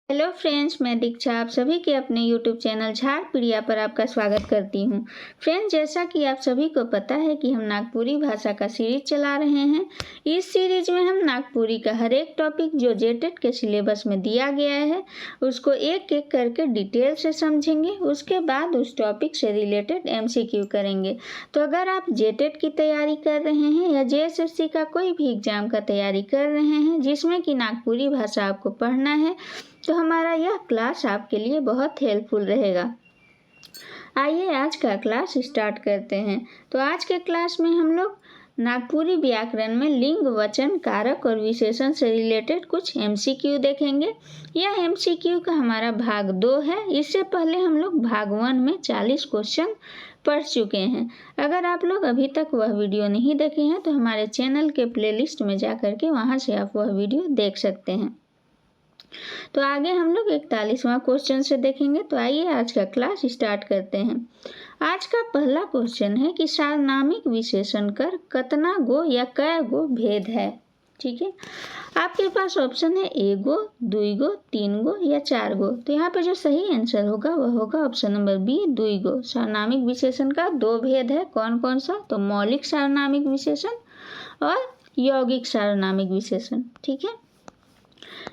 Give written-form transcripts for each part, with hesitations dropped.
Hello friends, मैं दीक्षा आप सभी के अपने यूट्यूब चैनल झारपीढ़िया पर आपका स्वागत करती हूं। फ्रेंड्स, जैसा कि आप सभी को पता है कि हम नागपुरी भाषा का सीरीज चला रहे हैं। इस सीरीज में हम नागपुरी का हर एक टॉपिक जो जेटेट के सिलेबस में दिया गया है उसको एक एक करके डिटेल से समझेंगे। उसके बाद उस टॉपिक से रिलेटेड MCQ करेंगे। तो अगर आप जेटेट की तैयारी कर रहे हैं या JSSC का कोई भी एग्जाम का तैयारी कर रहे हैं जिसमें कि नागपुरी भाषा आपको पढ़ना है तो हमारा यह क्लास आपके लिए बहुत हेल्पफुल रहेगा। आइए आज का क्लास स्टार्ट करते हैं। तो आज के क्लास में हम लोग नागपुरी व्याकरण में लिंग, वचन, कारक और विशेषण से रिलेटेड कुछ MCQ देखेंगे। यह MCQ का हमारा भाग 2 है। इससे पहले हम लोग भाग 1 में 40 क्वेश्चन पढ़ चुके हैं। अगर आप लोग अभी तक वह वीडियो नहीं देखे हैं तो हमारे चैनल के प्लेलिस्ट में जा कर के वहाँ से आप वह वीडियो देख सकते हैं। तो आगे हम लोग 41वां क्वेश्चन से देखेंगे। तो आइए आज का क्लास स्टार्ट करते हैं। आज का पहला क्वेश्चन है कि सार्वनामिक विशेषण कर कतना गो या कै गो भेद है। ठीक है, आपके पास ऑप्शन है एगो, दुईगो, तीन गो या चार गो। तो यहाँ पे जो सही आंसर होगा वह होगा ऑप्शन नंबर बी, दुईगो। सार्वनामिक विशेषण का दो भेद है। कौन कौन सा? तो मौलिक सार्वनामिक विशेषण और यौगिक सार्वनामिक विशेषण। ठीक है,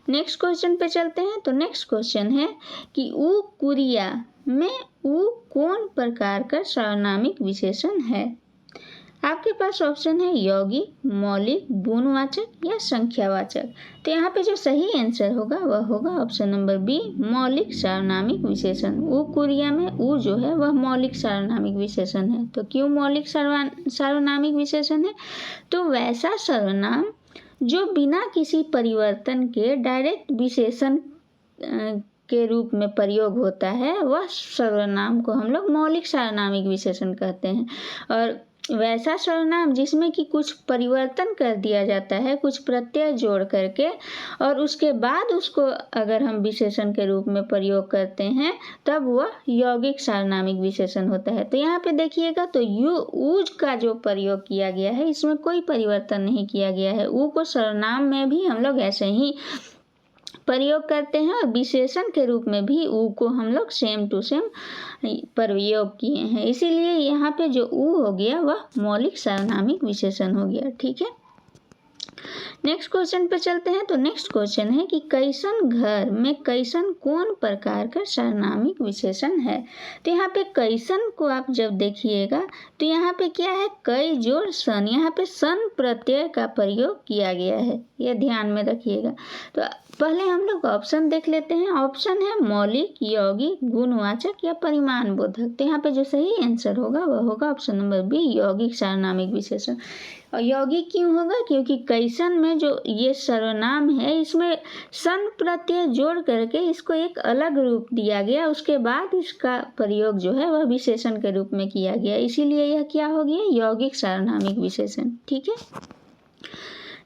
नेक्स्ट क्वेश्चन पे चलते हैं। तो नेक्स्ट क्वेश्चन है कि उ कुरिया में उ कौन प्रकार का सार्वनामिक विशेषण है। आपके पास ऑप्शन है यौगिक, मौलिक, गुणवाचक या संख्यावाचक। तो यहाँ पे जो सही आंसर होगा वह होगा ऑप्शन नंबर बी, मौलिक सार्वनामिक विशेषण। उ कुरिया में उ जो है वह मौलिक सार्वनामिक विशेषण है। तो क्यों मौलिक सार्वनामिक विशेषण है? तो वैसा सर्वनाम जो बिना किसी परिवर्तन के डायरेक्ट विशेषण के रूप में प्रयोग होता है वह सर्वनाम को हम लोग मौलिक सार्वनामिक विशेषण कहते हैं। और वैसा सर्वनाम जिसमें कि कुछ परिवर्तन कर दिया जाता है, कुछ प्रत्यय जोड़ करके, और उसके बाद उसको अगर हम विशेषण के रूप में प्रयोग करते हैं तब वह यौगिक सार्वनामिक विशेषण होता है। तो यहाँ पे देखिएगा तो ऊज का जो प्रयोग किया गया है इसमें कोई परिवर्तन नहीं किया गया है। ऊ को सर्वनाम में भी हम लोग ऐसे ही प्रयोग करते हैं और विशेषण के रूप में भी ऊ को हम लोग सेम टू सेम प्रयोग किए हैं। इसीलिए यहाँ पे जो ऊ हो गया वह मौलिक सार्वनामिक विशेषण हो गया। ठीक है, नेक्स्ट क्वेश्चन पे चलते हैं। तो नेक्स्ट क्वेश्चन है कि कैसन घर में कैसन कौन प्रकार का सार्वनामिक विशेषण है। तो यहाँ पे कैसन को आप जब देखिएगा तो यहाँ पे क्या है, कई जोड़ सन, यहाँ पे सन प्रत्यय का प्रयोग किया गया है, यह ध्यान में रखिएगा। तो पहले हम लोग ऑप्शन देख लेते हैं। ऑप्शन है मौलिक, यौगिक, गुणवाचक या परिमाण बोधक। तो यहाँ पे जो सही आंसर होगा वह होगा ऑप्शन नंबर बी, यौगिक सार्वनामिक विशेषण। और यौगिक क्यों होगा? क्योंकि कैसन में जो ये सर्वनाम है इसमें सन प्रत्यय जोड़ करके इसको एक अलग रूप दिया गया, उसके बाद इसका प्रयोग जो है वह विशेषण के रूप में किया गया, इसीलिए यह क्या हो गया, यौगिक सार्वनामिक विशेषण। ठीक है,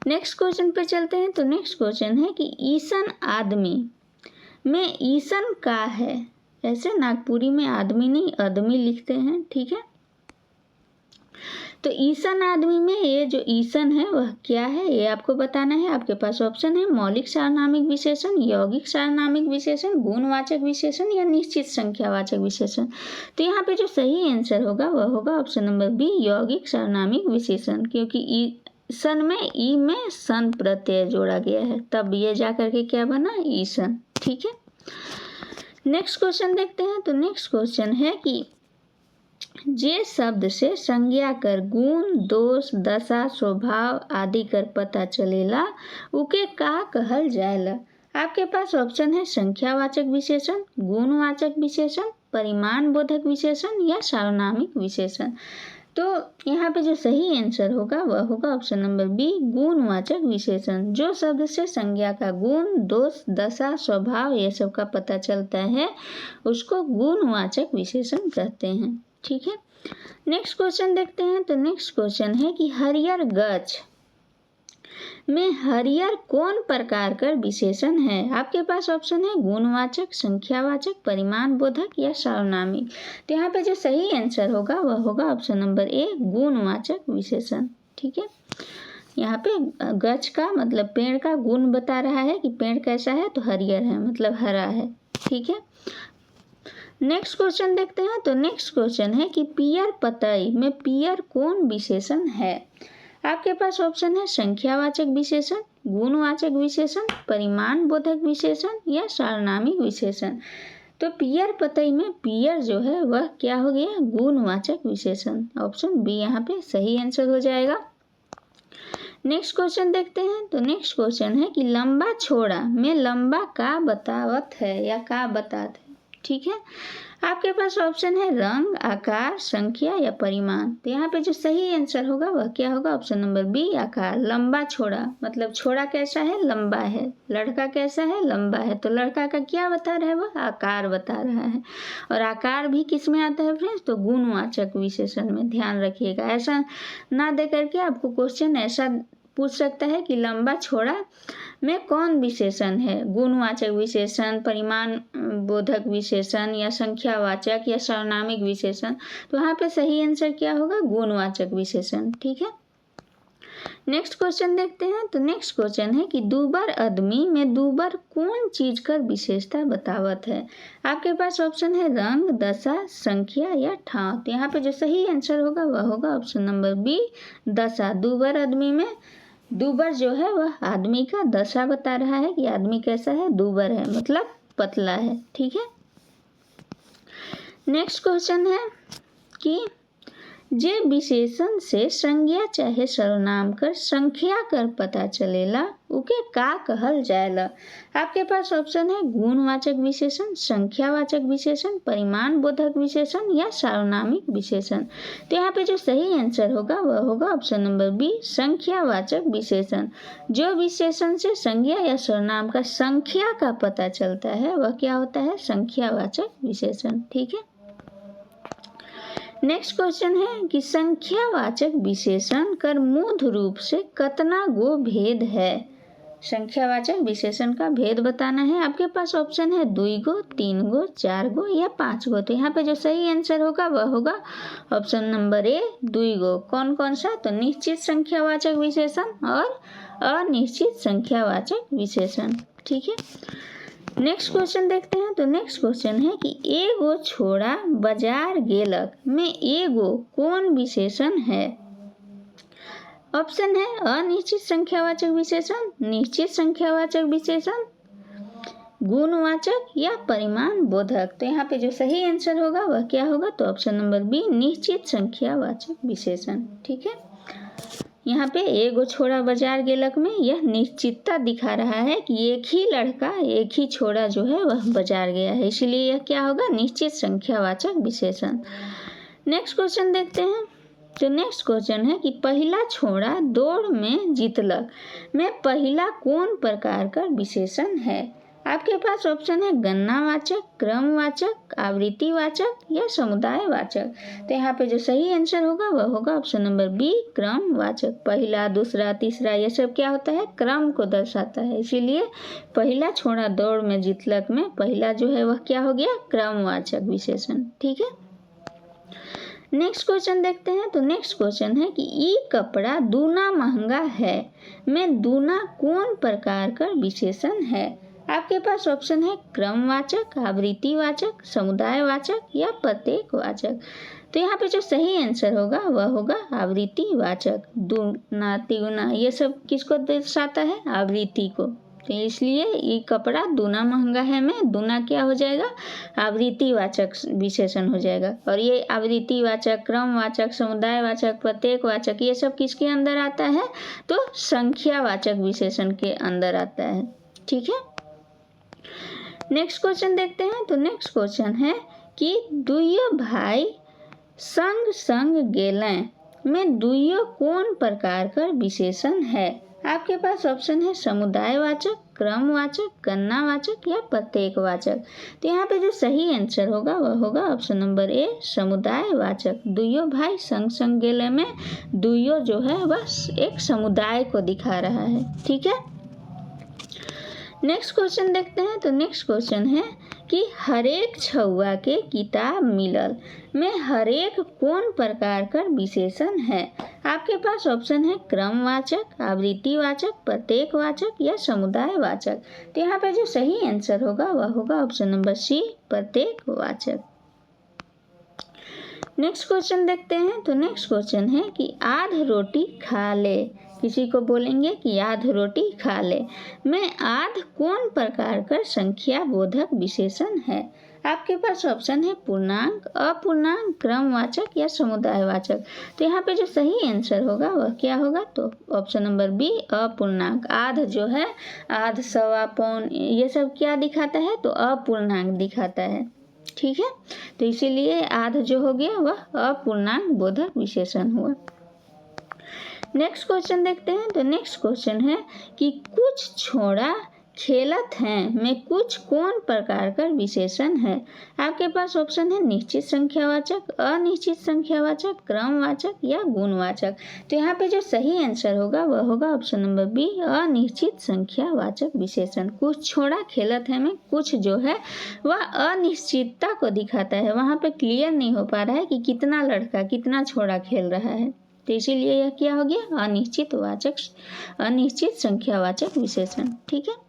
नेक्स्ट क्वेश्चन पे चलते हैं। तो नेक्स्ट क्वेश्चन है कि ईसन आदमी में ईसन का है। ऐसे नागपुरी में आदमी नहीं आदमी लिखते हैं। ठीक है, तो ईसन आदमी में ये जो ईसन है वह क्या है ये आपको बताना है। आपके पास ऑप्शन है मौलिक सार्वनामिक विशेषण, यौगिक सार्वनामिक विशेषण, गुणवाचक विशेषण या निश्चित संख्यावाचक विशेषण। तो यहाँ पे जो सही आंसर होगा वह होगा ऑप्शन नंबर बी, यौगिक सार्वनामिक विशेषण। क्योंकि सन में ई में सन प्रत्यय जोड़ा गया है, तब ये जा करके क्या बना, ईसन। ठीक है, नेक्स्ट क्वेश्चन देखते हैं। तो नेक्स्ट क्वेश्चन है कि जे शब्द से संज्ञा कर गुण, दोष, दशा, स्वभाव आदि कर पता चलेला उके का कहल जाएला। आपके पास ऑप्शन है संख्यावाचक विशेषण, गुणवाचक विशेषण, परिमाण बोधक विशेषण या सार्वनामिक विशेषण। तो यहाँ पे जो सही आंसर होगा वह होगा ऑप्शन नंबर बी, गुणवाचक विशेषण। जो शब्द से संज्ञा का गुण, दोष, दशा, स्वभाव ये सब का पता चलता है उसको गुणवाचक विशेषण कहते हैं। ठीक है, नेक्स्ट क्वेश्चन देखते हैं। तो नेक्स्ट क्वेश्चन है कि हरियर गछ में हरियर कौन प्रकार का विशेषण है। आपके पास ऑप्शन है गुणवाचक, संख्यावाचक, परिमाण बोधक या सार्वनामिक। तो यहाँ पे जो सही आंसर होगा वह होगा ऑप्शन नंबर ए, गुणवाचक विशेषण। ठीक है, यहाँ पे गज का मतलब पेड़ का गुण बता रहा है कि पेड़ कैसा है, तो हरियर है मतलब हरा है। ठीक है, नेक्स्ट क्वेश्चन देखते हैं। तो नेक्स्ट क्वेश्चन है कि पियर पतई में पियर कौन विशेषण है? आपके पास ऑप्शन है संख्यावाचक विशेषण, गुणवाचक विशेषण, परिमाण बोधक विशेषण या सार्वनामिक विशेषण। तो पियर पतई में पियर जो है वह क्या हो गया, गुणवाचक विशेषण। ऑप्शन बी यहाँ पे सही आंसर हो जाएगा। नेक्स्ट क्वेश्चन देखते हैं। तो नेक्स्ट क्वेश्चन है कि लंबा छोड़ा में लंबा का बतावत है या का बतात है। ठीक है, आपके पास ऑप्शन है रंग, आकार, संख्या या परिमाण। तो यहाँ पे जो सही आंसर होगा वह क्या होगा, ऑप्शन नंबर बी आकार। लंबा छोड़ा मतलब छोड़ा कैसा है, लंबा है। लड़का कैसा है, लंबा है। तो लड़का का क्या बता रहा है, वह आकार बता रहा है। और आकार भी किस में आता है फ्रेंड्स, तो गुणवाचक विशेषण में। ध्यान रखिएगा, ऐसा ना दे करके आपको क्वेश्चन ऐसा पूछ सकता है कि लंबा छोड़ा में कौन विशेषण है, गुणवाचक विशेषण, परिमाण बोधक विशेषण या संख्यावाचक या सार्वनामिक विशेषण। तो यहाँ पे सही आंसर क्या होगा, गुणवाचक विशेषण। ठीक है, नेक्स्ट क्वेश्चन देखते हैं। तो नेक्स्ट क्वेश्चन है कि दूबर आदमी में दूबर कौन चीज कर विशेषता बतावत है। आपके पास ऑप्शन है रंग, दशा, संख्या या ठाव। तो यहाँ पे जो सही आंसर होगा वह होगा ऑप्शन नंबर बी दशा। दूबर आदमी में दूबर जो है वह आदमी का दशा बता रहा है कि आदमी कैसा है, दूबर है मतलब पतला है। ठीक है, नेक्स्ट क्वेश्चन है कि जे विशेषण से संज्ञा चाहे सर्वनाम कर संख्या कर पता चलेला उके का कहल जाएला। आपके पास ऑप्शन है गुणवाचक विशेषण, संख्यावाचक विशेषण, परिमाण बोधक विशेषण या सार्वनामिक विशेषण। तो यहाँ पे जो सही आंसर होगा वह होगा ऑप्शन नंबर बी संख्यावाचक विशेषण। जो विशेषण से संज्ञा या सर्वनाम का संख्या का पता चलता है वह क्या होता है, संख्यावाचक विशेषण। ठीक है, नेक्स्ट क्वेश्चन है कि संख्यावाचक विशेषण कर मूढ़ रूप से कतना गो भेद है। संख्यावाचक विशेषण का भेद बताना है। आपके पास ऑप्शन है 2 गो, 3 गो, 4 गो या 5 गो। तो यहाँ पे जो सही आंसर होगा वह होगा ऑप्शन नंबर ए 2 गो। कौन कौन सा, तो निश्चित संख्यावाचक विशेषण और अनिश्चित संख्यावाचक विशेषण। ठीक है, नेक्स्ट क्वेश्चन देखते हैं। तो नेक्स्ट क्वेश्चन है कि एगो छोड़ा बाजार गेलक में एगो कौन विशेषण है। ऑप्शन है अनिश्चित संख्यावाचक विशेषण, निश्चित संख्यावाचक विशेषण, गुणवाचक या परिमाण बोधक। तो यहाँ पे जो सही आंसर होगा वह क्या होगा, तो ऑप्शन नंबर बी निश्चित संख्यावाचक विशेषण। ठीक है, यहाँ पे एगो छोड़ा बाजार गेलक में यह निश्चितता दिखा रहा है कि एक ही लड़का एक ही छोड़ा जो है वह बाजार गया है, इसलिए यह क्या होगा, निश्चित संख्यावाचक विशेषण। नेक्स्ट क्वेश्चन देखते हैं। तो नेक्स्ट क्वेश्चन है कि पहला छोड़ा दौड़ में जीतलक में पहला कौन प्रकार का विशेषण है। आपके पास ऑप्शन है गणनावाचक, क्रमवाचक, आवृत्तिवाचक या समुदायवाचक। तो यहाँ पे जो सही आंसर होगा वह होगा ऑप्शन नंबर बी क्रमवाचक। पहला, दूसरा, तीसरा ये सब क्या होता है, क्रम को दर्शाता है, इसीलिए पहला छोड़ा दौड़ में जीतलक में पहला जो है वह क्या हो गया, क्रमवाचक विशेषण। ठीक है, नेक्स्ट क्वेश्चन देखते हैं। तो नेक्स्ट क्वेश्चन है कि ई कपड़ा दूना महंगा है में दूना कौन प्रकार का विशेषण है। आपके पास ऑप्शन है क्रमवाचक, आवृत्तिवाचक, समुदायवाचक या प्रत्येकवाचक। तो यहाँ पे जो सही आंसर होगा वह होगा आवृत्तिवाचक। दूना, तिगुना ये सब किसको दर्शाता है, आवृत्ति को। तो इसलिए ये कपड़ा दूना महंगा है में दूना क्या हो जाएगा, आवृत्तिवाचक विशेषण हो जाएगा। और ये आवृत्तिवाचक, क्रमवाचक, समुदायवाचक, प्रत्येकवाचक ये सब किसके अंदर आता है, तो संख्यावाचक विशेषण के अंदर आता है। ठीक है, नेक्स्ट क्वेश्चन देखते हैं। तो नेक्स्ट क्वेश्चन है कि दुइयो भाई संग संग गेलें में दुइयो कौन प्रकार का विशेषण है। आपके पास ऑप्शन है समुदायवाचक, क्रमवाचक, गणनावाचक या प्रत्येकवाचक। तो यहाँ पे जो सही आंसर होगा वह होगा ऑप्शन नंबर ए समुदायवाचक। दुइयो भाई संग संग गेले में दुइयो जो है बस एक समुदाय को दिखा रहा है। ठीक है, नेक्स्ट क्वेश्चन देखते हैं। तो नेक्स्ट क्वेश्चन है कि हरेक छुआ के किताब मिलल में हरेक कौन प्रकार कर विशेषण है। आपके पास ऑप्शन है क्रमवाचक, आवृत्तिवाचक, प्रत्येकवाचक या समुदायवाचक। तो यहाँ पे जो सही आंसर होगा वह होगा ऑप्शन नंबर सी, प्रत्येकवाचक। नेक्स्ट क्वेश्चन देखते हैं। तो नेक्स्ट क्वेश्चन है कि आध रोटी खा ले, किसी को बोलेंगे कि आध रोटी खा ले में आध कौन प्रकार का संख्या बोधक विशेषण है। आपके पास ऑप्शन है पूर्णांक, अपूर्णांक, क्रमवाचक या समुदायवाचक। तो यहाँ पे जो सही आंसर होगा वह क्या होगा, तो ऑप्शन नंबर बी, अपूर्णांक। आध जो है, आध, सवा, पौन, ये सब क्या दिखाता है, तो अपूर्णांक दिखाता है। ठीक है, तो इसीलिए आध जो हो गया वह अपूर्णांक बोधक विशेषण हुआ। नेक्स्ट क्वेश्चन देखते हैं। तो नेक्स्ट क्वेश्चन है कि कुछ छोड़ा खेलत हैं में कुछ कौन प्रकार का विशेषण है। आपके पास ऑप्शन है निश्चित संख्यावाचक, अनिश्चित संख्यावाचक, क्रमवाचक या गुणवाचक। तो यहाँ पे जो सही आंसर होगा वह होगा ऑप्शन नंबर बी, अनिश्चित संख्यावाचक विशेषण। कुछ छोड़ा खेलत है में कुछ जो है वह अनिश्चितता को दिखाता है। वहाँ पे क्लियर नहीं हो पा रहा है कि कितना लड़का कितना छोड़ा खेल रहा है, तो इसीलिए यह क्या हो गया, अनिश्चित संख्यावाचक विशेषण। ठीक है,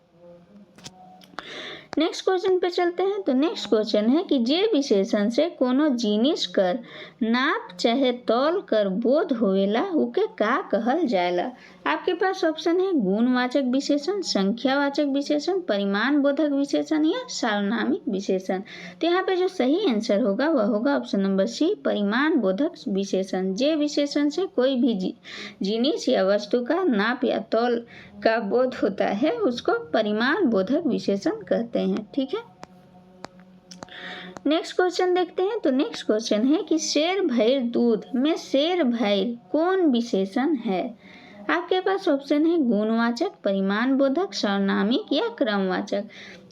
नेक्स्ट क्वेश्चन पे चलते हैं। तो नेक्स्ट क्वेश्चन है कि जे विशेषण से कोनो जिनिस कर नाप चाहे तौल कर बोध होवेला उके का कहल जाएला। आपके पास ऑप्शन है गुणवाचक विशेषण, संख्यावाचक विशेषण, परिमाण बोधक विशेषण या सार्वनामिक विशेषण। तो यहाँ पे जो सही आंसर होगा वह होगा ऑप्शन नंबर सी, परिमाण बोधक विशेषण। जे विशेषण से कोई भी जिनिस या वस्तु का नाप या तौल का बोध होता है उसको परिमाण बोधक विशेषण कहते हैं। ठीक है, नेक्स्ट क्वेश्चन देखते हैं। तो नेक्स्ट क्वेश्चन है कि शेर भैर दूध में शेर भैर कौन विशेषण है। आपके पास ऑप्शन है गुणवाचक, परिमाण बोधक, सार्वनामिक या क्रमवाचक।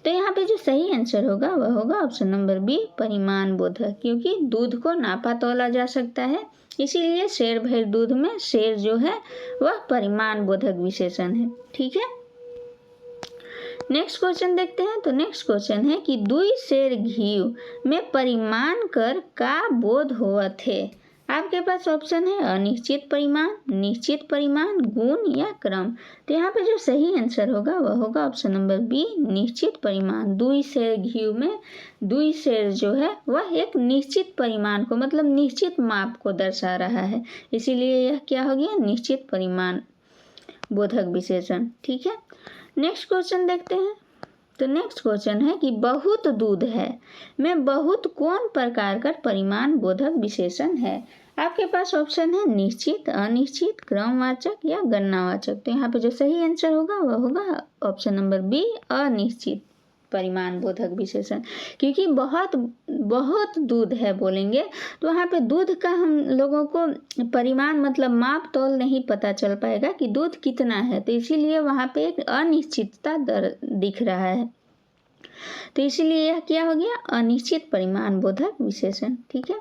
तो यहाँ पे जो सही आंसर होगा वह होगा ऑप्शन नंबर बी, परिमाण बोधक, क्योंकि दूध को नापा तोला जा सकता है, इसीलिए शेर भैर दूध में शेर जो है वह परिमाण बोधक विशेषण है। ठीक है, नेक्स्ट क्वेश्चन देखते हैं। तो नेक्स्ट क्वेश्चन है कि दुई सेर घी में परिमाण कर का बोध होवत है। आपके पास ऑप्शन है अनिश्चित परिमाण, निश्चित परिमाण, गुण या क्रम। तो यहाँ पे जो सही आंसर होगा वह होगा ऑप्शन नंबर बी, निश्चित परिमाण। दुई सेर घी में दुई सेर जो है वह एक निश्चित परिमाण को मतलब निश्चित माप को दर्शा रहा है, इसीलिए यह क्या हो गया, निश्चित परिमाण बोधक विशेषण। ठीक है, नेक्स्ट क्वेश्चन देखते हैं। तो नेक्स्ट क्वेश्चन है कि बहुत दूध है में बहुत कौन प्रकार का परिमाण बोधक विशेषण है। आपके पास ऑप्शन है निश्चित, अनिश्चित, क्रमवाचक या गणनावाचक। तो यहाँ पे जो सही आंसर होगा वह होगा ऑप्शन नंबर बी, अनिश्चित परिमाण बोधक विशेषण, क्योंकि बहुत दूध है बोलेंगे तो वहाँ पे दूध का हम लोगों को परिमाण मतलब माप तौल नहीं पता चल पाएगा कि दूध कितना है, तो इसीलिए वहाँ पे एक अनिश्चितता दिख रहा है, तो इसीलिए यह क्या हो गया, अनिश्चित परिमाण बोधक विशेषण। ठीक है,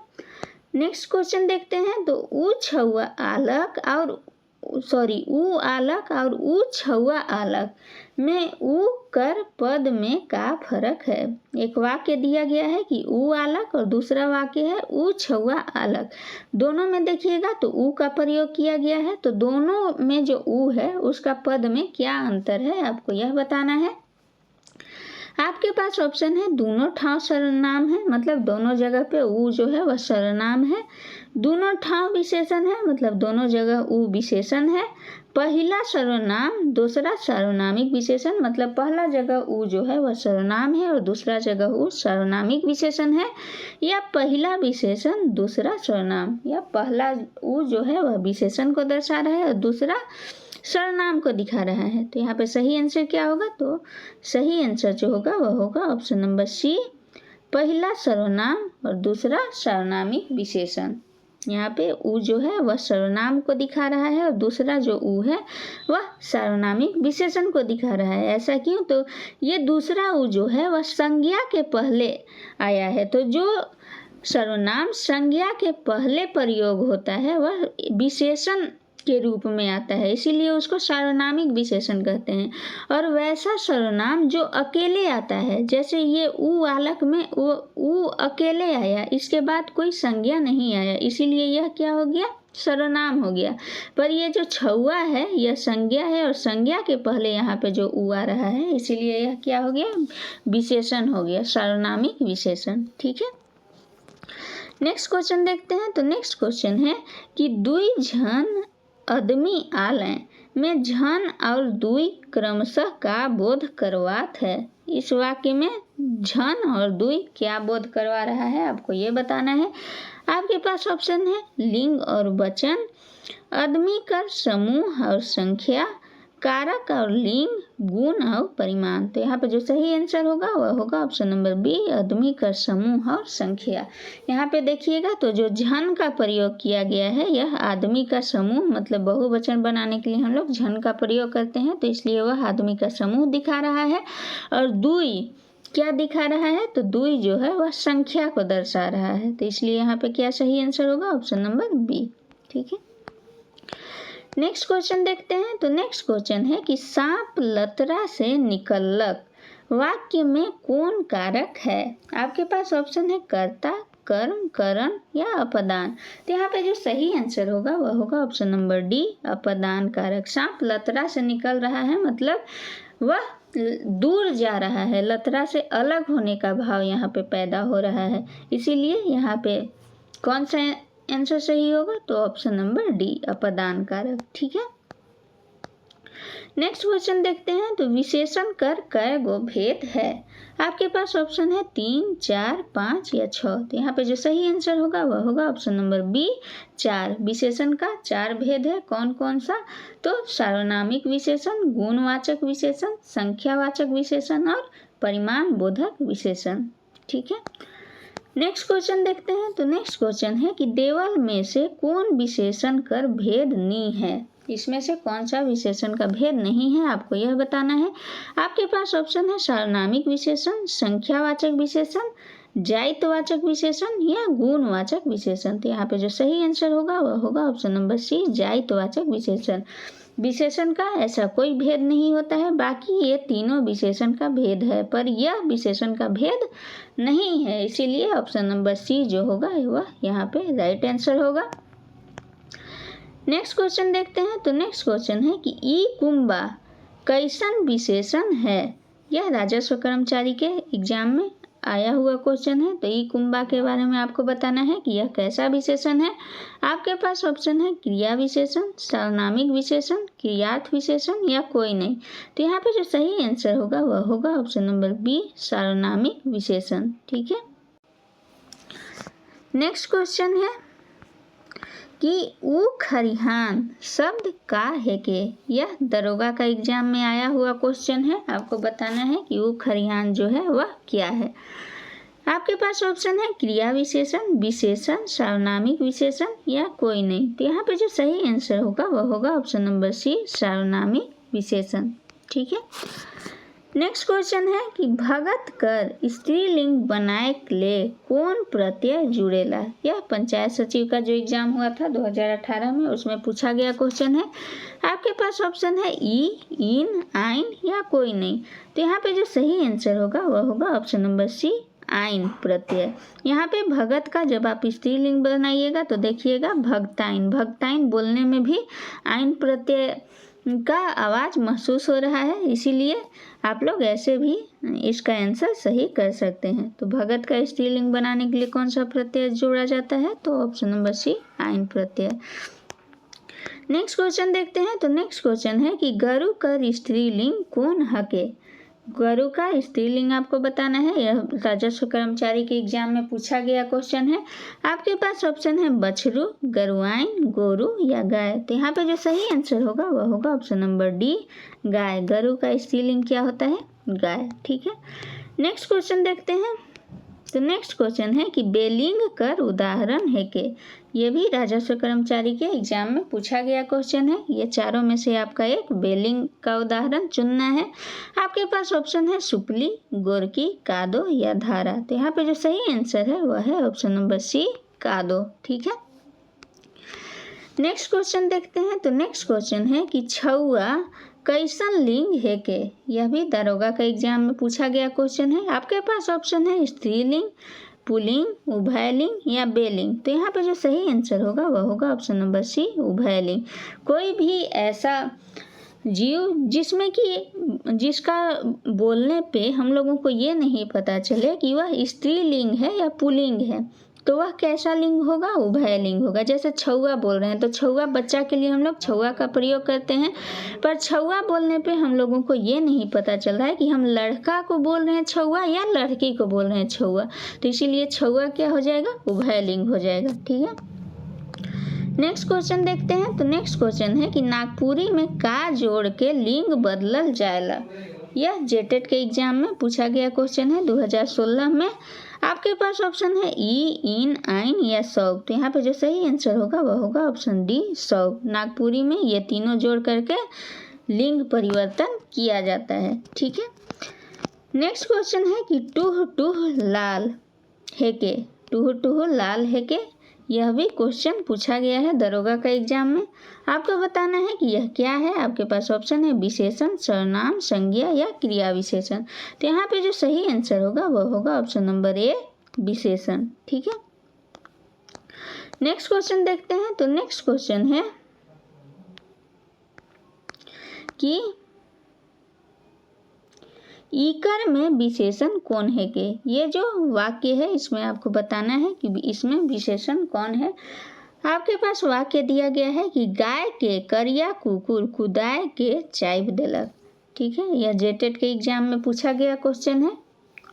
नेक्स्ट क्वेश्चन देखते हैं। तो ऊ आलक और ऊ छुआ आलक में ऊ कर पद में का फर्क है। एक वाक्य दिया गया है कि ऊ आलक और दूसरा वाक्य है ऊ छुआ आलक। दोनों में देखिएगा तो ऊ का प्रयोग किया गया है, तो दोनों में जो ऊ है उसका पद में क्या अंतर है आपको यह बताना है। आपके पास ऑप्शन है दोनों ठाव सर्वनाम है, मतलब दोनों जगह पे ऊ जो है वह सर्वनाम है। दोनों ठाव विशेषण है, मतलब दोनों जगह ऊ विशेषण है। पहला सर्वनाम दूसरा सार्वनामिक विशेषण, मतलब पहला जगह ऊ जो है वह सर्वनाम है और दूसरा जगह ऊ सार्वनामिक विशेषण है। या पहला विशेषण दूसरा सर्वनाम, या पहला ऊ जो है वह विशेषण को दर्शा रहा है और दूसरा सर्वनाम को दिखा रहा है। तो यहाँ पे सही आंसर क्या होगा, तो सही आंसर जो होगा वह होगा ऑप्शन नंबर सी, पहला सर्वनाम और दूसरा सार्वनामिक विशेषण। यहाँ पे ऊ जो है वह सर्वनाम को दिखा रहा है और दूसरा जो ऊ है वह सार्वनामिक विशेषण को दिखा रहा है। ऐसा क्यों, तो ये दूसरा ऊ जो है वह संज्ञा के पहले आया है, तो जो सर्वनाम संज्ञा के पहले प्रयोग होता है वह विशेषण के रूप में आता है, इसीलिए उसको सार्वनामिक विशेषण कहते हैं। और वैसा सर्वनाम जो अकेले आता है, जैसे ये ऊ वालक में वो ऊ अकेले आया, इसके बाद कोई संज्ञा नहीं आया, इसीलिए यह क्या हो गया, सर्वनाम हो गया। पर ये जो छुआ है यह संज्ञा है, और संज्ञा के पहले यहाँ पे जो ऊ आ रहा है, इसीलिए यह क्या हो गया, विशेषण हो गया, सार्वनामिक विशेषण। ठीक है, नेक्स्ट क्वेश्चन देखते हैं। तो नेक्स्ट क्वेश्चन है कि दुई झन आदमी आलें में झन और दुई क्रमशः का बोध करवात है। इस वाक्य में झन और दुई क्या बोध करवा रहा है, आपको ये बताना है। आपके पास ऑप्शन है लिंग और वचन, आदमी का समूह और संख्या, कारक और लिंग, गुण और परिमाण। तो यहाँ पे जो सही आंसर होगा वह होगा ऑप्शन नंबर बी, आदमी का समूह और संख्या। यहाँ पे देखिएगा तो जो झन का प्रयोग किया गया है यह आदमी का समूह, मतलब बहुवचन बनाने के लिए हम लोग झन का प्रयोग करते हैं, तो इसलिए वह आदमी का समूह दिखा रहा है। और दुई क्या दिखा रहा है, तो दुई जो है वह संख्या को दर्शा रहा है, तो इसलिए यहाँ पे क्या सही आंसर होगा, ऑप्शन नंबर बी। ठीक है, नेक्स्ट क्वेश्चन देखते हैं। तो नेक्स्ट क्वेश्चन है कि सांप लतरा से निकलक, वाक्य में कौन कारक है। आपके पास ऑप्शन है कर्ता, कर्म, करण या अपदान। तो यहाँ पे जो सही आंसर होगा वह होगा ऑप्शन नंबर डी, अपदान कारक। सांप लतरा से निकल रहा है, मतलब वह दूर जा रहा है, लतरा से अलग होने का भाव यहाँ पे पैदा हो रहा है, इसीलिए यहाँ पे कौन सा आंसर सही होगा, तो ऑप्शन नंबर डी, अपदान कारक। ठीक है, नेक्स्ट क्वेश्चन देखते हैं। तो विशेषण कर कै गो भेद है। आपके पास ऑप्शन है 3, 4, 5 या 6। तो यहाँ पे जो सही आंसर होगा वह होगा ऑप्शन नंबर बी, 4। विशेषण का 4 भेद है, कौन कौन सा, तो सार्वनामिक विशेषण, गुणवाचक विशेषण, संख्यावाचक विशेषण और परिमाण बोधक विशेषण। ठीक है, नेक्स्ट क्वेश्चन देखते हैं। तो नेक्स्ट क्वेश्चन है कि देवल में से कौन विशेषण कर भेद नहीं है। इसमें से कौन सा विशेषण का भेद नहीं है, आपको यह बताना है। आपके पास ऑप्शन है सार्वनामिक विशेषण, संख्यावाचक विशेषण, जायित्ववाचक विशेषण या गुणवाचक विशेषण। तो यहाँ पे जो सही आंसर होगा वह होगा ऑप्शन नंबर सी, जायित्ववाचक विशेषण। विशेषण का ऐसा कोई भेद नहीं होता है, बाकी ये तीनों विशेषण का भेद है, पर यह विशेषण का भेद नहीं है, इसीलिए ऑप्शन नंबर सी जो होगा वह यहाँ पे राइट आंसर होगा। नेक्स्ट क्वेश्चन देखते हैं। तो नेक्स्ट क्वेश्चन है कि ई कुंभा कैसन विशेषण है। यह राजस्व कर्मचारी के एग्जाम में आया हुआ क्वेश्चन है, तो ई कुंभा के बारे में आपको बताना है कि यह कैसा विशेषण है। आपके पास ऑप्शन है क्रिया विशेषण, सार्वनामिक विशेषण, क्रियार्थ विशेषण या कोई नहीं। तो यहाँ पे जो सही आंसर होगा वह होगा ऑप्शन नंबर बी, सार्वनामिक विशेषण। ठीक है, नेक्स्ट क्वेश्चन है कि ऊ खरिहान शब्द का है के। यह दरोगा का एग्जाम में आया हुआ क्वेश्चन है, आपको बताना है कि ऊ खरिहान जो है वह क्या है। आपके पास ऑप्शन है क्रिया विशेषण, विशेषण, सार्वनामिक विशेषण या कोई नहीं। तो यहाँ पे जो सही आंसर होगा वह होगा ऑप्शन नंबर सी, सार्वनामिक विशेषण। ठीक है, नेक्स्ट क्वेश्चन है कि भगत कर स्त्रीलिंग बनाए ले कौन प्रत्यय जुड़ेला। यह पंचायत सचिव का जो एग्जाम हुआ था 2018 में, उसमें पूछा गया क्वेश्चन है। आपके पास ऑप्शन है ई, इन, आइन या कोई नहीं। तो यहाँ पे जो सही आंसर होगा वह होगा ऑप्शन नंबर सी, आइन प्रत्यय। यहाँ पे भगत का जब आप स्त्रीलिंग बनाइएगा तो देखिएगा भगताइन, भगताइन बोलने में भी आइन प्रत्यय का आवाज़ महसूस हो रहा है, इसीलिए आप लोग ऐसे भी इसका आंसर सही कर सकते हैं। तो भगत का स्त्रीलिंग बनाने के लिए कौन सा प्रत्यय जोड़ा जाता है, तो ऑप्शन नंबर सी, आइन प्रत्यय। नेक्स्ट क्वेश्चन देखते हैं। तो नेक्स्ट क्वेश्चन है कि गरु कर स्त्रीलिंग कौन हके। गरु का स्त्रीलिंग आपको बताना है, यह राजस्व कर्मचारी के एग्जाम में पूछा गया क्वेश्चन है। आपके पास ऑप्शन है बछरू, गरुआइन, गोरू या गाय। तो यहाँ पे जो सही आंसर होगा वह होगा ऑप्शन नंबर डी, गाय। गरु का स्त्रीलिंग क्या होता है, गाय। ठीक है, नेक्स्ट क्वेश्चन देखते हैं। तो नेक्स्ट क्वेश्चन है कि बेलिंग कर उदाहरण है के। ये भी राजस्व कर्मचारी के एग्जाम में पूछा गया क्वेश्चन है। ये चारों में से आपका एक बेलिंग का उदाहरण चुनना है। आपके पास ऑप्शन है सुपली, गोरकी, कादो या धारा। तो यहाँ पे जो सही आंसर है वह है ऑप्शन नंबर सी, कादो। ठीक है, नेक्स्ट क्वेश्चन देखते हैं। तो नेक्स्ट क्वेश्चन है कि छौआ कैसन लिंग है के। यह भी दरोगा का एग्जाम में पूछा गया क्वेश्चन है। आपके पास ऑप्शन है स्त्रीलिंग, पुल्लिंग, उभयलिंग या बेलिंग। तो यहाँ पे जो सही आंसर होगा वह होगा ऑप्शन नंबर सी, उभयलिंग। कोई भी ऐसा जीव जिसका बोलने पे हम लोगों को ये नहीं पता चले कि वह स्त्रीलिंग है या पुल्लिंग है, तो वह कैसा लिंग होगा, उभयलिंग होगा। जैसे छौआ बोल रहे हैं तो छौआ बच्चा के लिए हम लोग छौआ का प्रयोग करते हैं, पर छौआ बोलने पे हम लोगों को ये नहीं पता चल रहा है कि हम लड़का को बोल रहे हैं छौआ या लड़की को बोल रहे हैं छौआ, तो इसीलिए छौआ क्या हो जाएगा, उभयलिंग हो जाएगा। ठीक है, नेक्स्ट क्वेश्चन देखते हैं। तो नेक्स्ट क्वेश्चन है कि नागपुरी में का जोड़ के लिंग बदलल जाएला। यह जेटेट के एग्जाम में पूछा गया क्वेश्चन है 2016 में। आपके पास ऑप्शन है ई, इन, आइन या सौग। तो यहाँ पे जो सही आंसर होगा वह होगा ऑप्शन डी, सौग। नागपुरी में ये तीनों जोड़ करके लिंग परिवर्तन किया जाता है। ठीक है, नेक्स्ट क्वेश्चन है कि टूह टूह लाल है के। टूह टूह लाल है के, यह भी क्वेश्चन पूछा गया है दरोगा का एग्जाम में। आपको बताना है कि यह क्या है। आपके पास ऑप्शन है विशेषण, सर्वनाम, संज्ञा या क्रिया विशेषण। तो यहाँ पे जो सही आंसर होगा वह होगा ऑप्शन नंबर ए, विशेषण। ठीक है, नेक्स्ट क्वेश्चन देखते हैं। तो नेक्स्ट क्वेश्चन है कि ईकर में विशेषण कौन है के। ये जो वाक्य है इसमें आपको बताना है कि इसमें विशेषण कौन है। आपके पास वाक्य दिया गया है कि गाय के करिया कुकुर कुदाय के चाइब देलक। ठीक है, यह जेटेट के एग्जाम में पूछा गया क्वेश्चन है।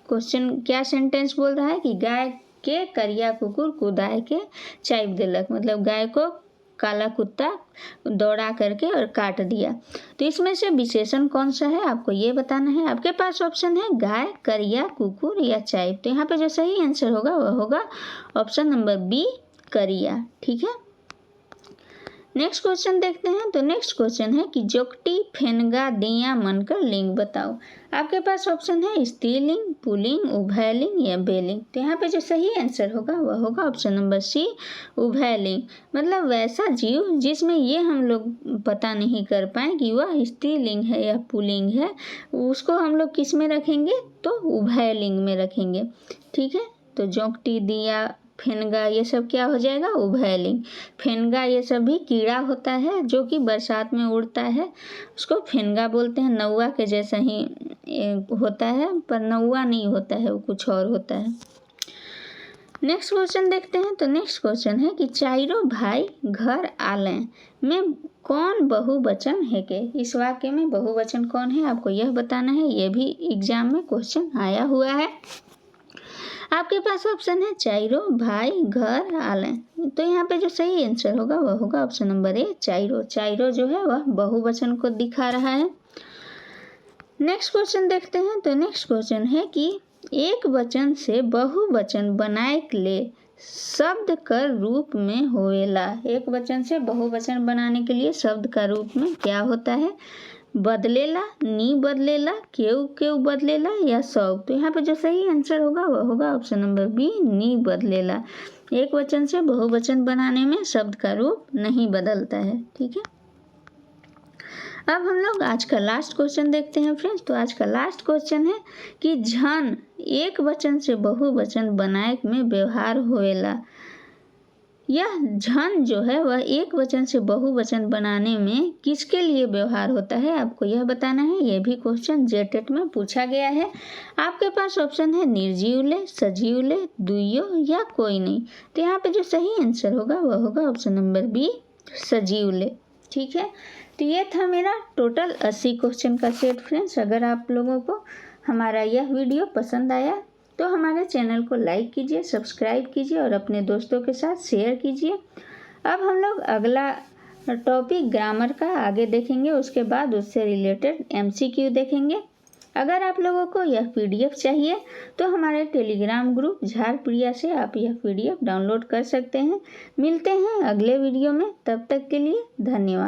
क्वेश्चन क्या सेंटेंस बोल रहा है कि गाय के करिया कुकुर कुदाय के चाइब देलक, मतलब गाय को काला कुत्ता दौड़ा करके और काट दिया। तो इसमें से विशेषण कौन सा है आपको ये बताना है। आपके पास ऑप्शन है गाय, करिया, कुकुर या चाइब। तो यहाँ पे जो सही आंसर होगा वह होगा ऑप्शन नंबर बी, करिया। ठीक है, नेक्स्ट क्वेश्चन देखते हैं। तो नेक्स्ट क्वेश्चन है कि जोकटी फेनगा दिया मनकर लिंग बताओ। आपके पास ऑप्शन है स्त्रीलिंग, पुल्लिंग, उभयलिंग या बेलिंग। तो यहाँ पे जो सही आंसर होगा वह होगा ऑप्शन नंबर सी, उभयलिंग। मतलब वैसा जीव जिसमें ये हम लोग पता नहीं कर पाए कि वह स्त्रीलिंग है या पुल्लिंग है, उसको हम लोग किस में रखेंगे, तो उभयलिंग में रखेंगे। ठीक है, तो जोकटी, दिया, फेनगा ये सब क्या हो जाएगा, उभयलिंग। फेनगा ये सब भी कीड़ा होता है जो कि बरसात में उड़ता है, उसको फेनगा बोलते हैं। नौवा के जैसा ही होता है, पर नौवा नहीं होता है, वो कुछ और होता है। नेक्स्ट क्वेश्चन देखते हैं। तो नेक्स्ट क्वेश्चन है कि चाइरो भाई घर आले में कौन बहुवचन है के। इस वाक्य में बहुवचन कौन है आपको यह बताना है। यह भी एग्जाम में क्वेश्चन आया हुआ है। आपके पास ऑप्शन है चाइरो भाई घर आले। तो यहाँ पे जो सही आंसर होगा वह होगा ऑप्शन नंबर ए, चाइरो। चाइरो जो है वह बहुवचन को दिखा रहा है। नेक्स्ट क्वेश्चन देखते हैं। तो नेक्स्ट क्वेश्चन है कि एक वचन से बहुवचन बनाए ले शब्द कर रूप में होएला। एक वचन से बहुवचन बनाने के लिए शब्द का रूप में क्या होता है, बदलेला, नी बदलेला, केव केव बदलेला या सब। तो यहाँ पे जो सही आंसर होगा वह होगा ऑप्शन नंबर बी, नी बदलेला। एक वचन से बहुवचन बनाने में शब्द का रूप नहीं बदलता है। ठीक है, अब हम लोग आज का लास्ट क्वेश्चन देखते हैं फ्रेंड्स। तो आज का लास्ट क्वेश्चन है कि झन एक वचन से बहुवचन बनाए में व्यवहार होएला। यह झन जो है वह एक वचन से बहुवचन बनाने में किसके लिए व्यवहार होता है आपको यह बताना है। यह भी क्वेश्चन जेटेट में पूछा गया है। आपके पास ऑप्शन है निर्जीवले, सजीवले, दुइयो या कोई नहीं। तो यहाँ पे जो सही आंसर होगा वह होगा ऑप्शन नंबर बी, सजीवले। ठीक है, तो ये था मेरा टोटल 80 क्वेश्चन का सेट फ्रेंड्स। अगर आप लोगों को हमारा यह वीडियो पसंद आया तो हमारे चैनल को लाइक कीजिए, सब्सक्राइब कीजिए और अपने दोस्तों के साथ शेयर कीजिए। अब हम लोग अगला टॉपिक ग्रामर का आगे देखेंगे, उसके बाद उससे रिलेटेड MCQ देखेंगे। अगर आप लोगों को यह PDF चाहिए तो हमारे टेलीग्राम ग्रुप झारप्रिया से आप यह PDF डाउनलोड कर सकते हैं। मिलते हैं अगले वीडियो में, तब तक के लिए धन्यवाद।